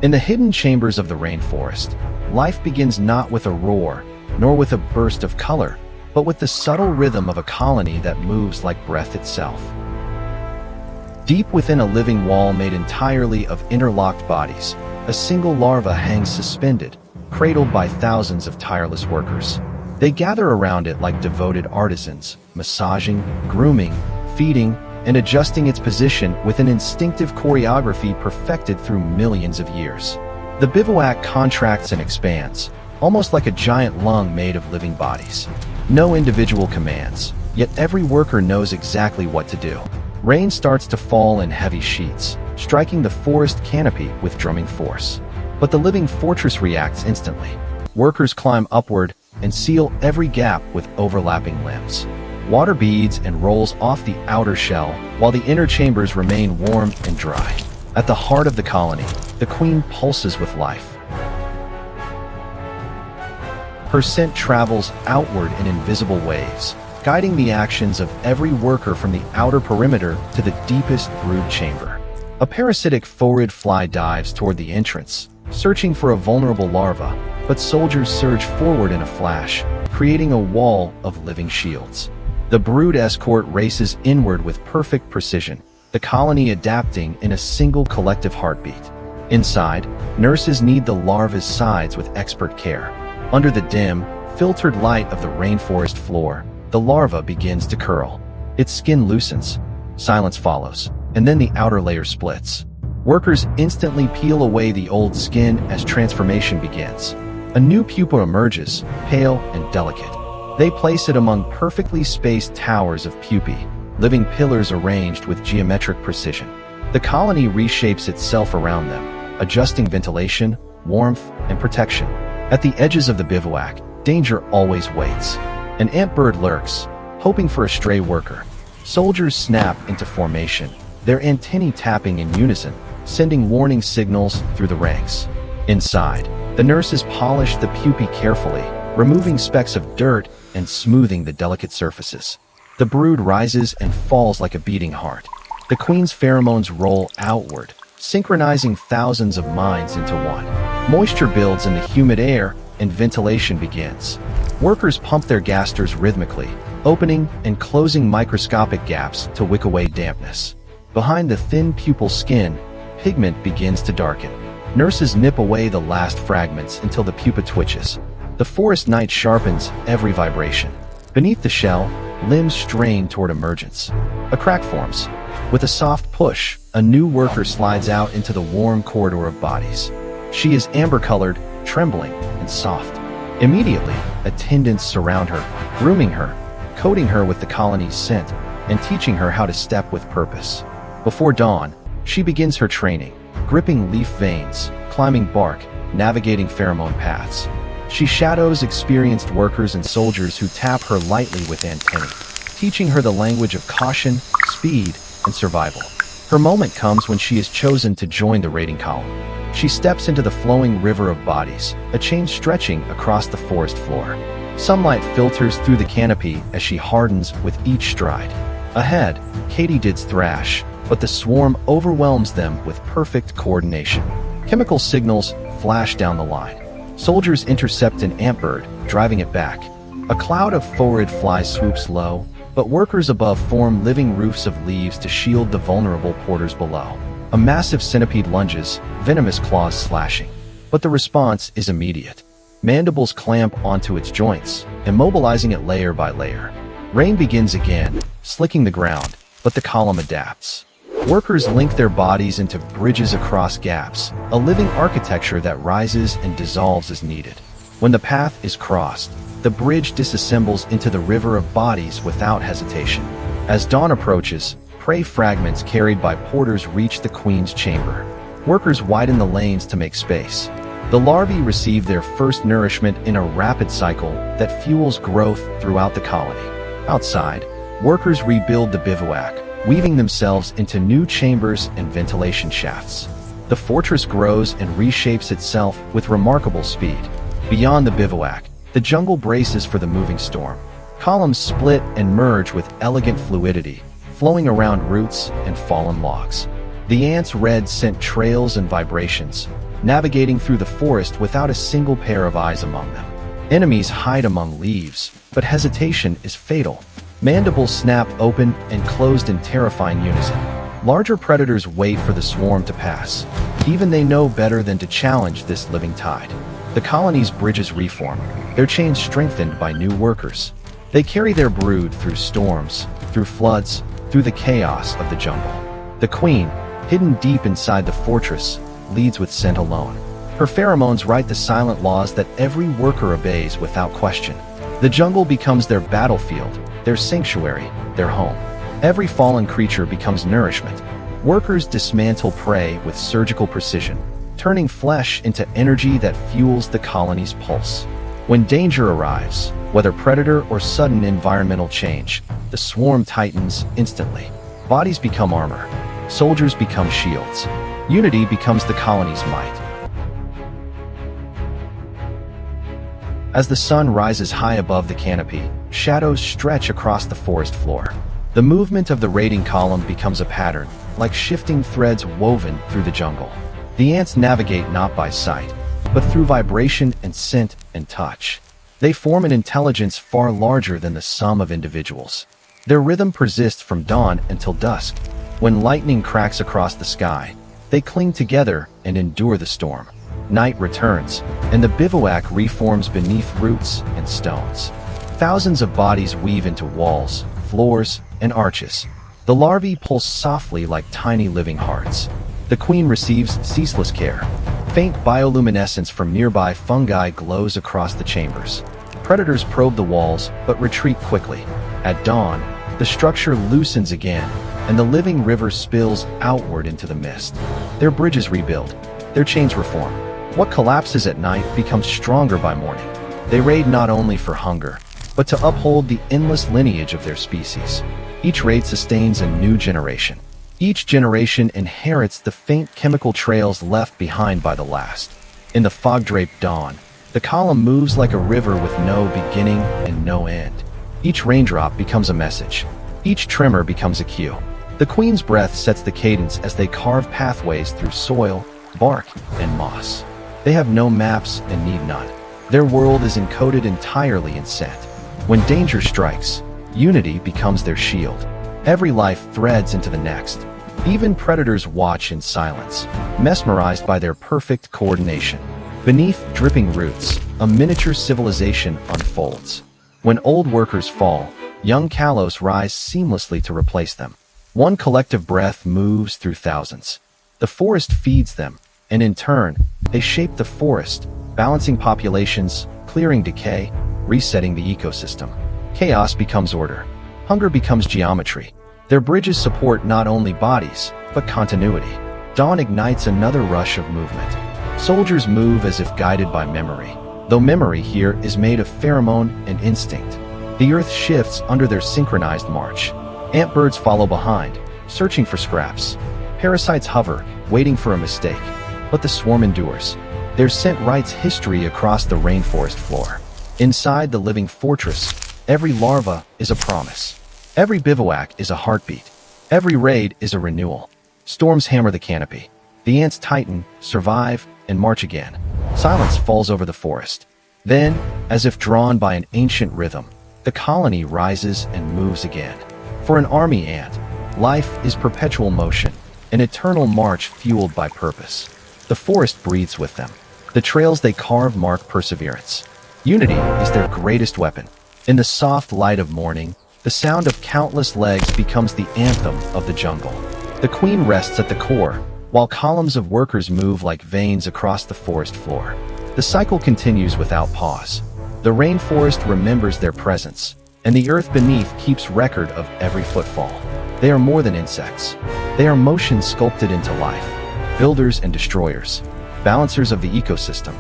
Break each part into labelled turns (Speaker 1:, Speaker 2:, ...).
Speaker 1: In the hidden chambers of the rainforest, life begins not with a roar, nor with a burst of color, but with the subtle rhythm of a colony that moves like breath itself. Deep within a living wall made entirely of interlocked bodies, a single larva hangs suspended, cradled by thousands of tireless workers. They gather around it like devoted artisans, massaging, grooming, feeding, and adjusting its position with an instinctive choreography perfected through millions of years. The bivouac contracts and expands, almost like a giant lung made of living bodies. No individual commands, yet every worker knows exactly what to do. Rain starts to fall in heavy sheets, striking the forest canopy with drumming force. But the living fortress reacts instantly. Workers climb upward and seal every gap with overlapping limbs. Water beads and rolls off the outer shell, while the inner chambers remain warm and dry. At the heart of the colony, the queen pulses with life. Her scent travels outward in invisible waves, guiding the actions of every worker from the outer perimeter to the deepest brood chamber. A parasitic phorid fly dives toward the entrance, searching for a vulnerable larva, but soldiers surge forward in a flash, creating a wall of living shields. The brood escort races inward with perfect precision, the colony adapting in a single collective heartbeat. Inside, nurses knead the larva's sides with expert care. Under the dim, filtered light of the rainforest floor, the larva begins to curl. Its skin loosens. Silence follows, and then the outer layer splits. Workers instantly peel away the old skin as transformation begins. A new pupa emerges, pale and delicate. They place it among perfectly spaced towers of pupae, living pillars arranged with geometric precision. The colony reshapes itself around them, adjusting ventilation, warmth, and protection. At the edges of the bivouac, danger always waits. An antbird lurks, hoping for a stray worker. Soldiers snap into formation, their antennae tapping in unison, sending warning signals through the ranks. Inside, the nurses polish the pupae carefully, removing specks of dirt and smoothing the delicate surfaces. The brood rises and falls like a beating heart. The queen's pheromones roll outward, synchronizing thousands of minds into one. Moisture builds in the humid air, and ventilation begins. Workers pump their gasters rhythmically, opening and closing microscopic gaps to wick away dampness. Behind the thin pupal skin, pigment begins to darken. Nurses nip away the last fragments until the pupa twitches. The forest night sharpens every vibration. Beneath the shell, limbs strain toward emergence. A crack forms. With a soft push, a new worker slides out into the warm corridor of bodies. She is amber-colored, trembling, and soft. Immediately, attendants surround her, grooming her, coating her with the colony's scent, and teaching her how to step with purpose. Before dawn, she begins her training, gripping leaf veins, climbing bark, navigating pheromone paths. She shadows experienced workers and soldiers who tap her lightly with antennae, teaching her the language of caution, speed, and survival. Her moment comes when she is chosen to join the raiding column. She steps into the flowing river of bodies, a chain stretching across the forest floor. Sunlight filters through the canopy as she hardens with each stride. Ahead, katydids thrash, but the swarm overwhelms them with perfect coordination. Chemical signals flash down the line. Soldiers intercept an antbird, driving it back. A cloud of phorid flies swoops low, but workers above form living roofs of leaves to shield the vulnerable porters below. A massive centipede lunges, venomous claws slashing. But the response is immediate. Mandibles clamp onto its joints, immobilizing it layer by layer. Rain begins again, slicking the ground, but the column adapts. Workers link their bodies into bridges across gaps, a living architecture that rises and dissolves as needed. When the path is crossed, the bridge disassembles into the river of bodies without hesitation. As dawn approaches, prey fragments carried by porters reach the queen's chamber. Workers widen the lanes to make space. The larvae receive their first nourishment in a rapid cycle that fuels growth throughout the colony. Outside, workers rebuild the bivouac, weaving themselves into new chambers and ventilation shafts. The fortress grows and reshapes itself with remarkable speed. Beyond the bivouac, the jungle braces for the moving storm. Columns split and merge with elegant fluidity, flowing around roots and fallen logs. The ants' red scent trails and vibrations, navigating through the forest without a single pair of eyes among them. Enemies hide among leaves, but hesitation is fatal. Mandibles snap open and closed in terrifying unison. Larger predators wait for the swarm to pass. Even they know better than to challenge this living tide. The colony's bridges reform, their chains strengthened by new workers. They carry their brood through storms, through floods, through the chaos of the jungle. The queen, hidden deep inside the fortress, leads with scent alone. Her pheromones write the silent laws that every worker obeys without question. The jungle becomes their battlefield, their sanctuary, their home. Every fallen creature becomes nourishment. Workers dismantle prey with surgical precision, turning flesh into energy that fuels the colony's pulse. When danger arrives, whether predator or sudden environmental change, the swarm tightens instantly. Bodies become armor. Soldiers become shields. Unity becomes the colony's might. As the sun rises high above the canopy, shadows stretch across the forest floor. The movement of the raiding column becomes a pattern, like shifting threads woven through the jungle. The ants navigate not by sight, but through vibration and scent and touch. They form an intelligence far larger than the sum of individuals. Their rhythm persists from dawn until dusk. When lightning cracks across the sky, they cling together and endure the storm. Night returns, and the bivouac reforms beneath roots and stones. Thousands of bodies weave into walls, floors, and arches. The larvae pulse softly like tiny living hearts. The queen receives ceaseless care. Faint bioluminescence from nearby fungi glows across the chambers. Predators probe the walls, but retreat quickly. At dawn, the structure loosens again, and the living river spills outward into the mist. Their bridges rebuild. Their chains reform. What collapses at night becomes stronger by morning. They raid not only for hunger, but to uphold the endless lineage of their species. Each raid sustains a new generation. Each generation inherits the faint chemical trails left behind by the last. In the fog-draped dawn, the column moves like a river with no beginning and no end. Each raindrop becomes a message. Each tremor becomes a cue. The queen's breath sets the cadence as they carve pathways through soil, bark, and moss. They have no maps and need none. Their world is encoded entirely in scent. When danger strikes, unity becomes their shield. Every life threads into the next. Even predators watch in silence, mesmerized by their perfect coordination. Beneath dripping roots, a miniature civilization unfolds. When old workers fall, young kalos rise seamlessly to replace them. One collective breath moves through thousands. The forest feeds them, and in turn, they shape the forest, balancing populations, clearing decay, resetting the ecosystem. Chaos becomes order. Hunger becomes geometry. Their bridges support not only bodies, but continuity. Dawn ignites another rush of movement. Soldiers move as if guided by memory, though memory here is made of pheromone and instinct. The earth shifts under their synchronized march. Antbirds follow behind, searching for scraps. Parasites hover, waiting for a mistake. But the swarm endures. Their scent writes history across the rainforest floor. Inside the living fortress, every larva is a promise. Every bivouac is a heartbeat. Every raid is a renewal. Storms hammer the canopy. The ants tighten, survive, and march again. Silence falls over the forest. Then, as if drawn by an ancient rhythm, the colony rises and moves again. For an army ant, life is perpetual motion, an eternal march fueled by purpose. The forest breathes with them. The trails they carve mark perseverance. Unity is their greatest weapon. In the soft light of morning, the sound of countless legs becomes the anthem of the jungle. The queen rests at the core, while columns of workers move like veins across the forest floor. The cycle continues without pause. The rainforest remembers their presence, and the earth beneath keeps record of every footfall. They are more than insects. They are motion sculpted into life. Builders and destroyers, balancers of the ecosystem,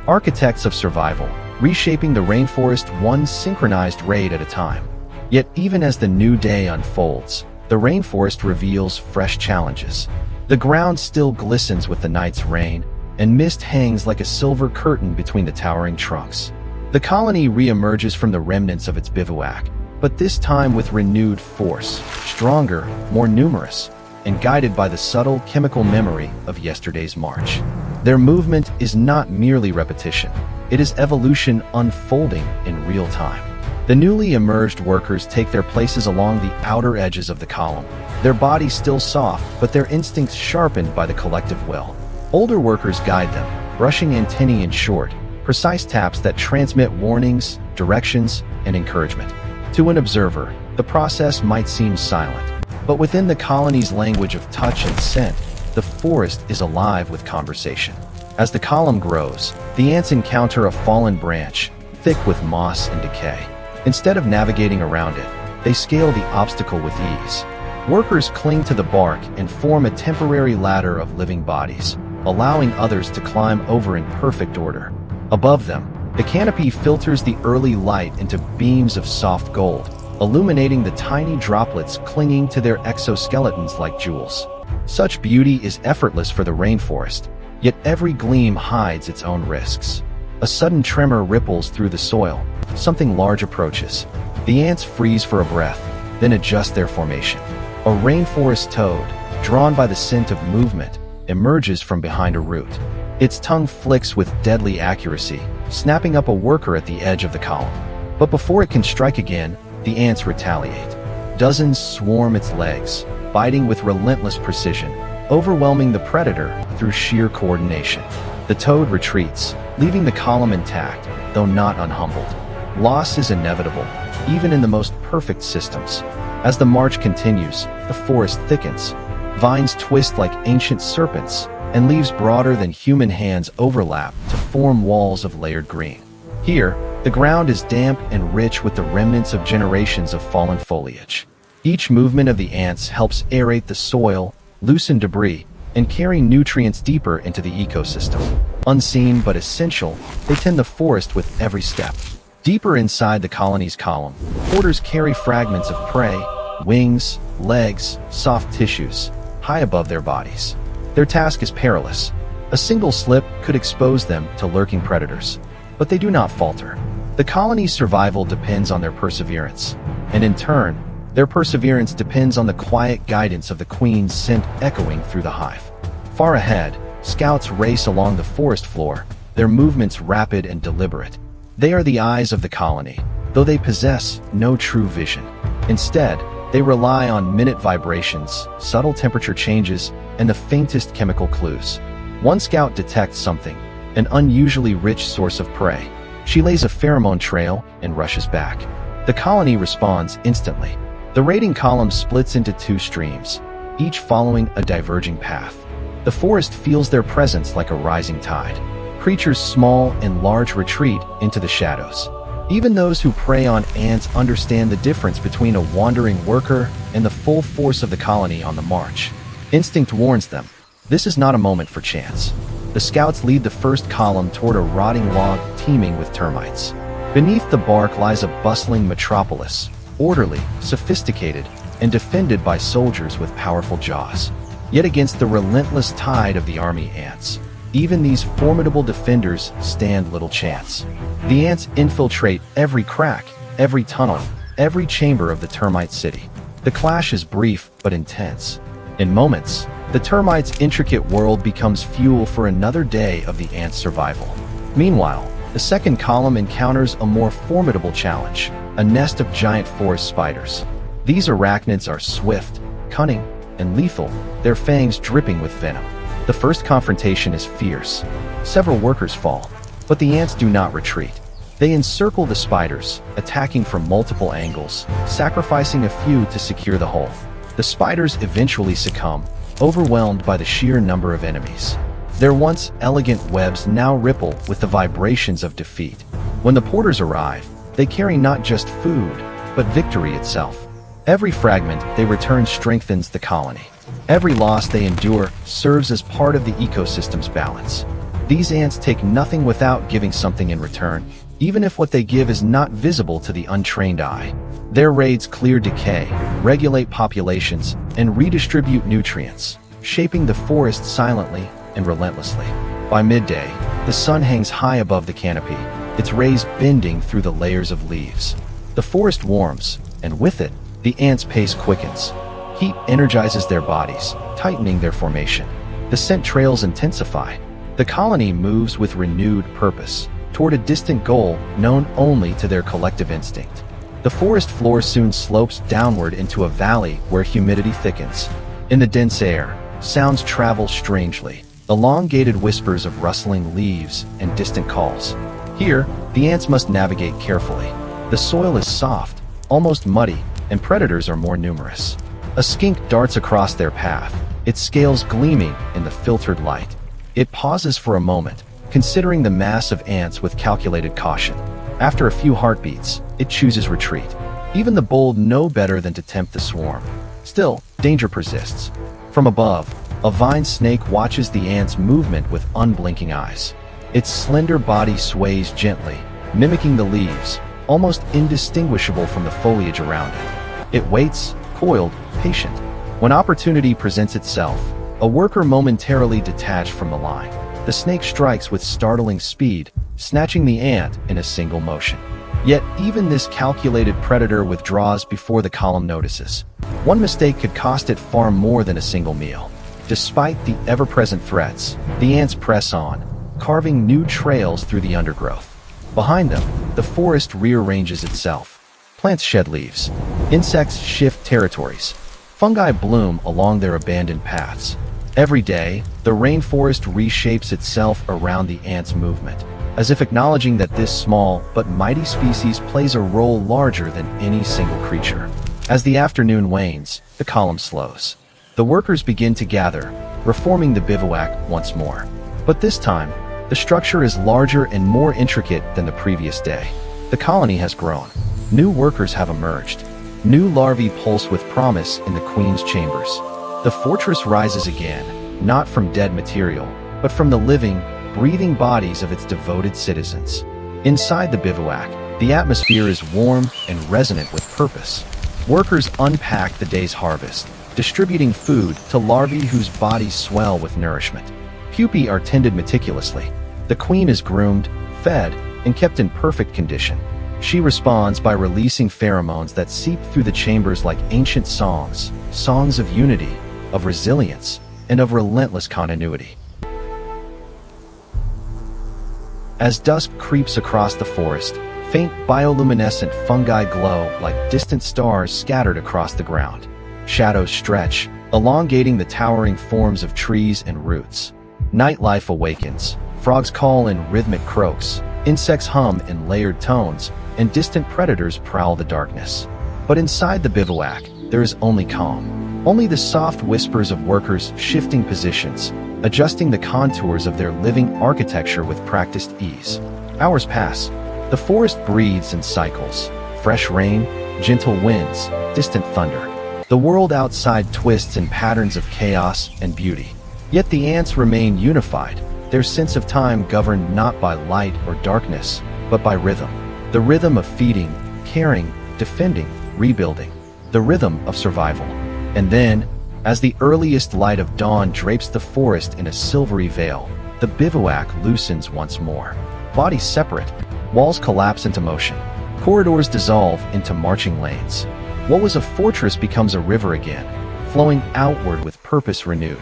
Speaker 1: architects of survival, reshaping the rainforest one synchronized raid at a time. Yet even as the new day unfolds, the rainforest reveals fresh challenges. The ground still glistens with the night's rain, and mist hangs like a silver curtain between the towering trunks. The colony re-emerges from the remnants of its bivouac, but this time with renewed force, stronger, more numerous, and guided by the subtle chemical memory of yesterday's march. Their movement is not merely repetition. It is evolution unfolding in real time. The newly emerged workers take their places along the outer edges of the column, their bodies still soft, but their instincts sharpened by the collective will. Older workers guide them, brushing antennae in short, precise taps that transmit warnings, directions, and encouragement. To an observer, the process might seem silent, but within the colony's language of touch and scent, the forest is alive with conversation. As the column grows, the ants encounter a fallen branch, thick with moss and decay. Instead of navigating around it, they scale the obstacle with ease. Workers cling to the bark and form a temporary ladder of living bodies, allowing others to climb over in perfect order. Above them, the canopy filters the early light into beams of soft gold, illuminating the tiny droplets clinging to their exoskeletons like jewels. Such beauty is effortless for the rainforest, yet every gleam hides its own risks. A sudden tremor ripples through the soil. Something large approaches. The ants freeze for a breath, then adjust their formation. A rainforest toad, drawn by the scent of movement, emerges from behind a root. Its tongue flicks with deadly accuracy, snapping up a worker at the edge of the column. But before it can strike again, the ants retaliate. Dozens swarm its legs, biting with relentless precision, overwhelming the predator through sheer coordination. The toad retreats, leaving the column intact, though not unhumbled. Loss is inevitable, even in the most perfect systems. As the march continues, the forest thickens. Vines twist like ancient serpents, and leaves broader than human hands overlap to form walls of layered green. Here, the ground is damp and rich with the remnants of generations of fallen foliage. Each movement of the ants helps aerate the soil, loosen debris, and carry nutrients deeper into the ecosystem. Unseen but essential, they tend the forest with every step. Deeper inside the colony's column, porters carry fragments of prey, wings, legs, soft tissues, high above their bodies. Their task is perilous. A single slip could expose them to lurking predators. But they do not falter. The colony's survival depends on their perseverance, and in turn, their perseverance depends on the quiet guidance of the queen's scent echoing through the hive. Far ahead, scouts race along the forest floor, their movements rapid and deliberate. They are the eyes of the colony, though they possess no true vision. Instead, they rely on minute vibrations, subtle temperature changes, and the faintest chemical clues. One scout detects something, an unusually rich source of prey. She lays a pheromone trail and rushes back. The colony responds instantly. The raiding column splits into two streams, each following a diverging path. The forest feels their presence like a rising tide. Creatures small and large retreat into the shadows. Even those who prey on ants understand the difference between a wandering worker and the full force of the colony on the march. Instinct warns them. This is not a moment for chance. The scouts lead the first column toward a rotting log teeming with termites. Beneath the bark lies a bustling metropolis, orderly, sophisticated, and defended by soldiers with powerful jaws. Yet against the relentless tide of the army ants, even these formidable defenders stand little chance. The ants infiltrate every crack, every tunnel, every chamber of the termite city. The clash is brief but intense. In moments, the termites' intricate world becomes fuel for another day of the ants' survival. Meanwhile, the second column encounters a more formidable challenge, a nest of giant forest spiders. These arachnids are swift, cunning, and lethal, their fangs dripping with venom. The first confrontation is fierce. Several workers fall, but the ants do not retreat. They encircle the spiders, attacking from multiple angles, sacrificing a few to secure the whole. The spiders eventually succumb, overwhelmed by the sheer number of enemies. Their once elegant webs now ripple with the vibrations of defeat. When the porters arrive, they carry not just food, but victory itself. Every fragment they return strengthens the colony. Every loss they endure serves as part of the ecosystem's balance. These ants take nothing without giving something in return, even if what they give is not visible to the untrained eye. Their raids clear decay, regulate populations, and redistribute nutrients, shaping the forest silently and relentlessly. By midday, the sun hangs high above the canopy, its rays bending through the layers of leaves. The forest warms, and with it, the ants' pace quickens. Heat energizes their bodies, tightening their formation. The scent trails intensify, The colony moves with renewed purpose toward a distant goal known only to their collective instinct. The forest floor soon slopes downward into a valley where humidity thickens. In the dense air, sounds travel strangely, elongated whispers of rustling leaves and distant calls. Here, the ants must navigate carefully. The soil is soft, almost muddy, and predators are more numerous. A skink darts across their path, its scales gleaming in the filtered light. It pauses for a moment, considering the mass of ants with calculated caution. After a few heartbeats, it chooses retreat. Even the bold know better than to tempt the swarm. Still, danger persists. From above, a vine snake watches the ant's movement with unblinking eyes. Its slender body sways gently, mimicking the leaves, almost indistinguishable from the foliage around it. It waits, coiled, patient. When opportunity presents itself, a worker momentarily detached from the line. The snake strikes with startling speed, snatching the ant in a single motion. Yet even this calculated predator withdraws before the column notices. One mistake could cost it far more than a single meal. Despite the ever-present threats, the ants press on, carving new trails through the undergrowth. Behind them, the forest rearranges itself. Plants shed leaves. Insects shift territories. Fungi bloom along their abandoned paths. Every day, the rainforest reshapes itself around the ants' movement, as if acknowledging that this small but mighty species plays a role larger than any single creature. As the afternoon wanes, the column slows. The workers begin to gather, reforming the bivouac once more. But this time, the structure is larger and more intricate than the previous day. The colony has grown. New workers have emerged. New larvae pulse with promise in the queen's chambers. The fortress rises again, not from dead material, but from the living, breathing bodies of its devoted citizens. Inside the bivouac, the atmosphere is warm and resonant with purpose. Workers unpack the day's harvest, distributing food to larvae whose bodies swell with nourishment. Pupae are tended meticulously. The queen is groomed, fed, and kept in perfect condition. She responds by releasing pheromones that seep through the chambers like ancient songs, songs of unity, of resilience, and of relentless continuity. As dusk creeps across the forest, faint bioluminescent fungi glow like distant stars scattered across the ground. Shadows stretch, elongating the towering forms of trees and roots. Nightlife awakens. Frogs call in rhythmic croaks, insects hum in layered tones, and distant predators prowl the darkness. But inside the bivouac, there is only calm. Only the soft whispers of workers shifting positions, adjusting the contours of their living architecture with practiced ease. Hours pass. The forest breathes in cycles. Fresh rain, gentle winds, distant thunder. The world outside twists in patterns of chaos and beauty. Yet the ants remain unified, their sense of time governed not by light or darkness, but by rhythm. The rhythm of feeding, caring, defending, rebuilding. The rhythm of survival. And then, as the earliest light of dawn drapes the forest in a silvery veil, the bivouac loosens once more. Bodies separate, walls collapse into motion. Corridors dissolve into marching lanes. What was a fortress becomes a river again, flowing outward with purpose renewed.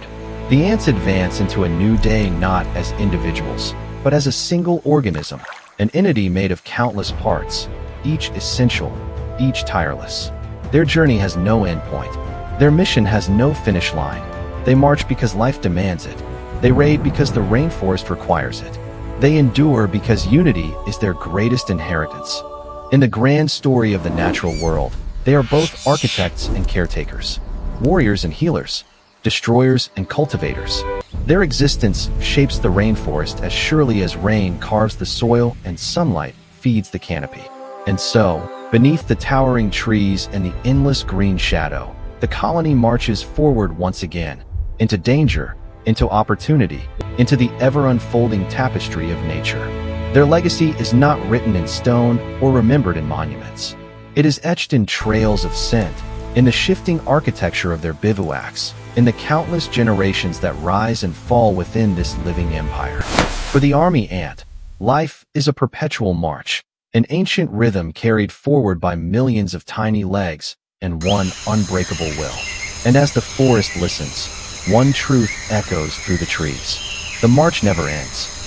Speaker 1: The ants advance into a new day not as individuals, but as a single organism, an entity made of countless parts, each essential, each tireless. Their journey has no endpoint. Their mission has no finish line. They march because life demands it. They raid because the rainforest requires it. They endure because unity is their greatest inheritance. In the grand story of the natural world, they are both architects and caretakers, warriors and healers, destroyers and cultivators. Their existence shapes the rainforest as surely as rain carves the soil and sunlight feeds the canopy. And so, beneath the towering trees and the endless green shadow, the colony marches forward once again, into danger, into opportunity, into the ever-unfolding tapestry of nature. Their legacy is not written in stone or remembered in monuments. It is etched in trails of scent, in the shifting architecture of their bivouacs, in the countless generations that rise and fall within this living empire. For the army ant, life is a perpetual march, an ancient rhythm carried forward by millions of tiny legs and one unbreakable will. And as the forest listens, one truth echoes through the trees. The march never ends.